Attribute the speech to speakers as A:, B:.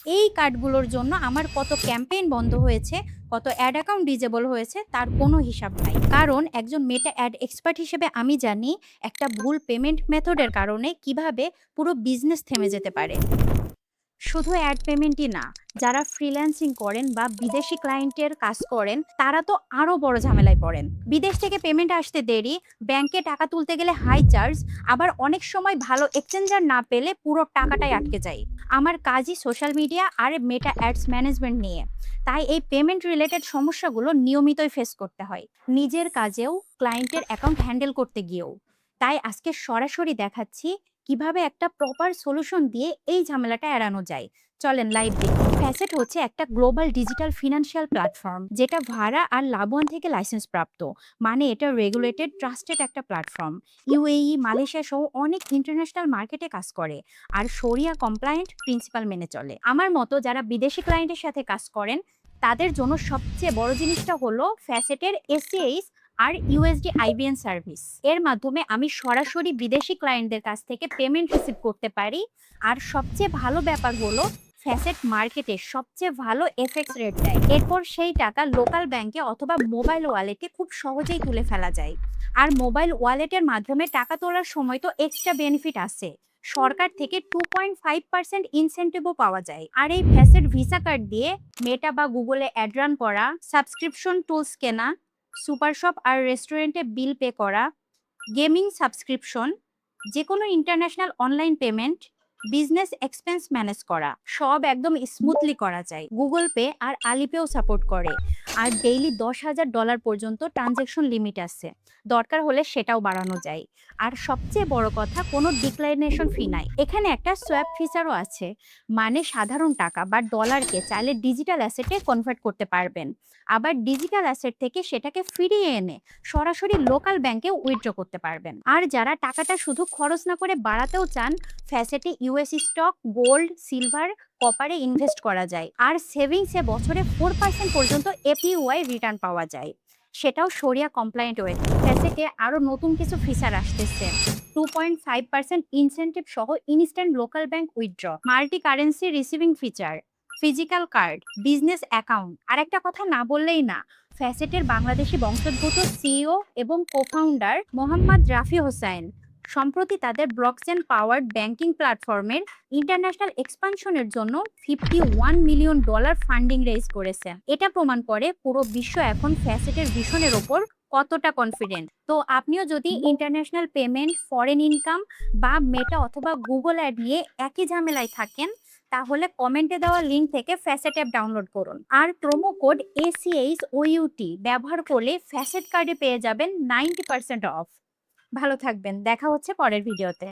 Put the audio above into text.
A: এই কার্ডগুলোর জন্য আমার কত ক্যাম্পেইন বন্ধ হয়েছে, কত অ্যাড অ্যাকাউন্ট ডিজেবল হয়েছে তার কোনো হিসাব নাই। কারণ একজন মেটা অ্যাড এক্সপার্ট হিসেবে আমি জানি একটা ভুল পেমেন্ট মেথডের কারণে কিভাবে পুরো বিজনেস থেমে যেতে পারে। শুধু অ্যাড পেমেন্টই না, যারা ফ্রিল্যান্সিং করেন বা বিদেশি ক্লায়েন্টের কাজ করেন তারা তো আরো বড় ঝামেলায় পড়েন। বিদেশ থেকে পেমেন্ট আসতে দেরি, ব্যাংকে টাকা তুলতে গেলে হাই চার্জ, আবার অনেক সময় ভালো এক্সচেঞ্জার না পেলে পুরো টাকাটাই আটকে যায়। আমার কাজই সোশ্যাল মিডিয়া আর মেটা অ্যাডস ম্যানেজমেন্ট নিয়ে, তাই এই পেমেন্ট রিলেটেড সমস্যাগুলো নিয়মিতই ফেস করতে হয়, নিজের কাজেও ক্লায়েন্টের অ্যাকাউন্ট হ্যান্ডেল করতে গিয়েও। তাই আজকে সরাসরি দেখাচ্ছি কিভাবে একটা প্রপার সলিউশন দিয়ে এই ঝামেলাটা এড়ানো যায়। চলেন লাইভ দেখি। ফ্যাসেট হচ্ছে একটা গ্লোবাল ডিজিটাল ফিনান্সিয়াল প্ল্যাটফর্ম যেটা ভাড়া আর লাভবান থেকে লাইসেন্স প্রাপ্ত। মানে এটা রেগুলেটেড ট্রাস্টেড একটা প্ল্যাটফর্ম। ইউএই, মালয়েশিয়া সহ অনেক ইন্টারন্যাশনাল মার্কেটে কাজ করে আর শরিয়া কমপ্লায়েন্ট প্রিন্সিপাল মেনে চলে। আমার মতো যারা বিদেশি ক্লায়েন্টের সাথে কাজ করেন তাদের জন্য সবচেয়ে বড় জিনিসটা হলো ফ্যাসেটের এসিএইচ আর ইউএসডি আইবিএন সার্ভিস। এর মাধ্যমে আমি সরাসরি বিদেশি ক্লায়েন্টদের কাছ থেকে পেমেন্ট রিসিভ করতে পারি। আর সবচেয়ে ভালো ব্যাপার হলো ফ্যাসেট মার্কেটে সবচেয়ে ভালো এফএক্স রেট দেয়। এরপর সেই টাকা লোকাল ব্যাংকে অথবা মোবাইল ওয়ালেটে খুব সহজেই তুলে ফেলা যায়। আর মোবাইল ওয়ালেটের মাধ্যমে টাকা তোলার সময় তো এক্সট্রা বেনিফিট আছে, সরকার থেকে 2.5% ইনসেন্টিভও পাওয়া যায়। আর এই ফ্যাসেট ভিসা কার্ড দিয়ে মেটা বা গুগলে অ্যাড রান করা, সাবস্ক্রিপশন টুলস কেনা, সুপার শপ আর রেস্টুরেন্টে বিল পে করা, গেমিং সাবস্ক্রিপশন, যে কোনো international online payment, business expense manage করা সব একদম স্মুথলি করা যায়। গুগল পে আর আলিপেও সাপোর্ট করে। আর ডেইলি $10,000 পর্যন্ত ট্রানজ্যাকশন লিমিট আছে, দরকার হলে সেটাও বাড়ানো যায়। আর সবচেয়ে বড় কথা, কোনো ডিক্লাইনেশন ফি নাই। এখানে একটা সোয়াপ ফিচারও আছে, মানে সাধারণ টাকা বা ডলারকে চাইলে ডিজিটাল অ্যাসেটে কনভার্ট করতে পারবেন, আবার ডিজিটাল অ্যাসেট থেকে সেটাকে ফিরিয়ে এনে সরাসরি লোকাল ব্যাংকে উইথড্র করতে পারবেন। আর যারা টাকাটা শুধু খরচ না করে বাড়াতেও চান, ফ্যাসেটে ইউএস স্টক, গোল্ড, সিলভার, কপারে ইনভেস্ট করা যায়। আর সেভিংসে বছরে 4% পর্যন্ত এপিওয়াই রিটার্ন পাওয়া যায়, সেটাও শরিয়া কমপ্লায়েন্ট ওয়ে। ফ্যাসেটে আরো নতুন কিছু ফিচার আসতেছে, 2.5% ইনসেন্টিভ সহ instant local bank withdraw, multi currency receiving feature, physical card, business account. আর একটা কথা না বললেই না, ফ্যাসেটের বাংলাদেশি বংশোদ্ভূত সিইও এবং কোফাউন্ডার মোহাম্মদ রাফি হোসাইন সম্প্রতি তাদের ব্লকচেন পাওয়ার্ড ব্যাংকিং প্ল্যাটফর্মের ইন্টারন্যাশনাল এক্সপানশনের জন্য $51 মিলিয়ন ফান্ডিং রেজ করেছেন। এটা প্রমাণ করে পুরো বিশ্ব এখন ফ্যাসেটের ভিশনের ওপর কতটা কনফিডেন্ট। তো আপনিও যদি ইন্টারন্যাশনাল পেমেন্ট, ফরেন ইনকাম বা মেটা অথবা গুগল অ্যাড নিয়ে একই ঝামেলায় থাকেন, তাহলে কমেন্টে দেওয়া লিঙ্ক থেকে ফ্যাসেট অ্যাপ ডাউনলোড করুন আর প্রোমো কোড ACHOUT ব্যবহার করলে ফ্যাসেট কার্ডে পেয়ে যাবেন 90% অফ। ভালো থাকবেন, দেখা হচ্ছে পরের ভিডিওতে।